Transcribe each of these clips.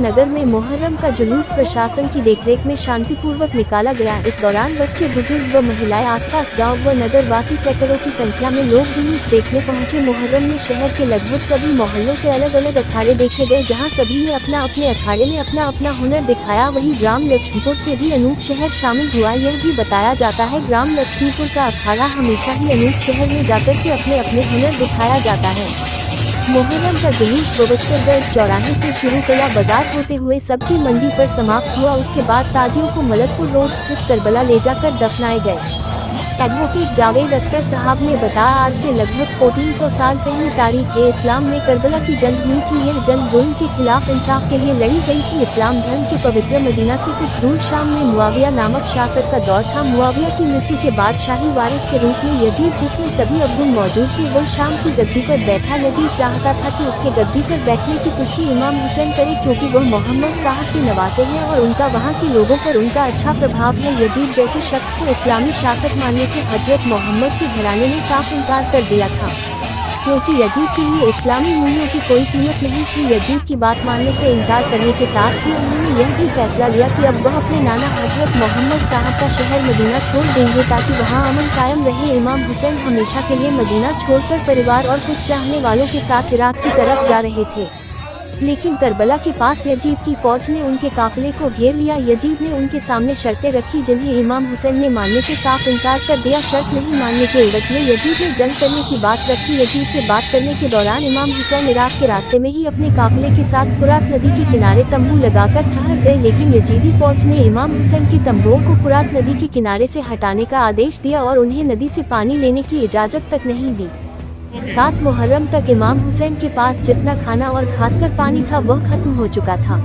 नगर में मुहर्रम का जुलूस प्रशासन की देखरेख में शांतिपूर्वक निकाला गया। इस दौरान बच्चे, बुजुर्ग व महिलाएं, आसपास गांव व नगर वासी सैकड़ों की संख्या में लोग जुलूस देखने पहुंचे। मुहर्रम में शहर के लगभग सभी मोहल्लों से अलग अलग अखाड़े देखे गए, जहां सभी ने अपने अखाड़े में अपना अपना हुनर दिखाया। वहीं ग्राम लक्ष्मीपुर से भी अनूप शहर शामिल हुआ। यह भी बताया जाता है ग्राम लक्ष्मीपुर का अखाड़ा हमेशा ही अनूप शहर में जाकर के अपने अपने हुनर दिखाया जाता है। मुहर्रम का जुलूस बवस्टरगंज चौराहे से शुरू किला बाजार होते हुए सब्जी मंडी पर समाप्त हुआ। उसके बाद ताजियों को मलकपुर रोड स्थित करबला ले जाकर दफनाए गए। एडवोकेट जावेद अख्तर साहब ने बताया, आज से लगभग 1400 साल पहले तारीख इस्लाम में करबला की जंग हुई थी। यह जंग जुल्म के खिलाफ इंसाफ के लिए लड़ी गई थी। इस्लाम धर्म के पवित्र मदीना से कुछ दूर शाम में मुआविया नामक शासक का दौर था। मुआविया की मृत्यु के बाद शाही वारिस के रूप में यजीद, जिसमें सभी अब्दुल मौजूद थे, वह शाम की गद्दी पर बैठा। यजीद चाहता था कि उसके गद्दी पर बैठने की पुष्टि इमाम हुसैन करे, क्योंकि वह मोहम्मद साहब के नवासे हैं और उनका वहाँ के लोगों पर उनका अच्छा प्रभाव है। यजीद जैसे शख्स को इस्लामी शासक मानने से हजरत मोहम्मद के घराने ने साफ इनकार कर दिया था, क्योंकि यजीद के लिए इस्लामी मूल्यों की कोई कीमत नहीं थी। यजीद की बात मानने से इनकार करने के साथ ही उन्होंने यह भी फैसला लिया कि अब वह अपने नाना हजरत मोहम्मद साहब का शहर मदीना छोड़ देंगे, ताकि वहां अमन कायम रहे। इमाम हुसैन हमेशा के लिए मदीना छोड़कर परिवार और कुछ चाहने वालों के साथ इराक की तरफ जा रहे थे, लेकिन करबला के पास यजीद की फौज ने उनके काफिले को घेर लिया। यजीद ने उनके सामने शर्तें रखी, जिन्हें इमाम हुसैन ने मानने से साफ इनकार कर दिया। शर्त नहीं मानने के एवज में यजीद ने जंग करने की बात रखी। यजीद से बात करने के दौरान इमाम हुसैन इराक के रास्ते में ही अपने काफिले के साथ फुरात नदी के किनारे तंबू लगाकर ठहर गए, लेकिन यजीदी फौज ने इमाम हुसैन के तंबुओं को फुरात नदी के किनारे से हटाने का आदेश दिया और उन्हें नदी से पानी लेने की इजाजत तक नहीं दी। 7 मुहर्रम तक इमाम हुसैन के पास जितना खाना और खासकर पानी था वह खत्म हो चुका था।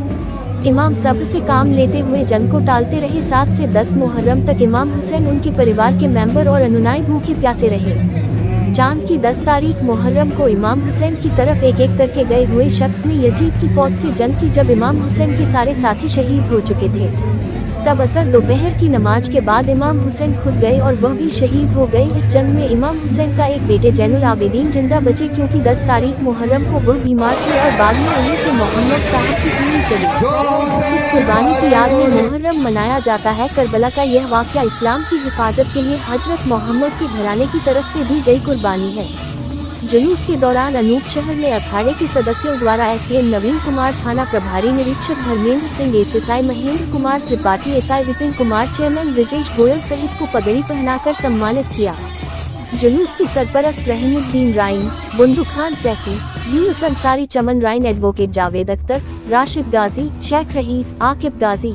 इमाम सब्र से काम लेते हुए जंग को टालते रहे। 7 से 10 मुहर्रम तक इमाम हुसैन, उनके परिवार के मेंबर और अनुयायी भूखे प्यासे रहे। चांद की 10 तारीख मुहर्रम को इमाम हुसैन की तरफ एक एक करके गए हुए शख्स ने यजीद की फौज से जंग की। जब इमाम हुसैन के सारे साथी शहीद हो चुके थे, तब असर दोपहर की नमाज के बाद इमाम हुसैन खुद गए और वह भी शहीद हो गए। इस जंग में इमाम हुसैन का एक बेटे जैनुल आबिदीन जिंदा बचे, क्योंकि 10 तारीख मुहर्रम को वह बीमार थे और बाद में उन्हीं से मोहम्मद साहब की खूनी चली। इस कुर्बानी की याद में मुहर्रम मनाया जाता है। करबला का यह वाक़या इस्लाम की हिफाजत के लिए हजरत मोहम्मद के घराने की तरफ से दी गई कुर्बानी है। जुलूस के दौरान अनूप शहर में अखाड़े के सदस्यों द्वारा एसडीएम नवीन कुमार, थाना प्रभारी निरीक्षक Dharmendra Singh, SSI Mahendra Kumar Tripathi, SI Vipin Kumar, chairman Brijesh Goyal सहित को पगड़ी पहनाकर सम्मानित किया। जुलूस की सरपरस्त रहमुद्दीन राइन, बुंदू खान सैफी, यूनुस अंसारी, चमन राइन, एडवोकेट जावेद अख्तर, राशिद गाजी, शेख रईस, आकिब गाजी,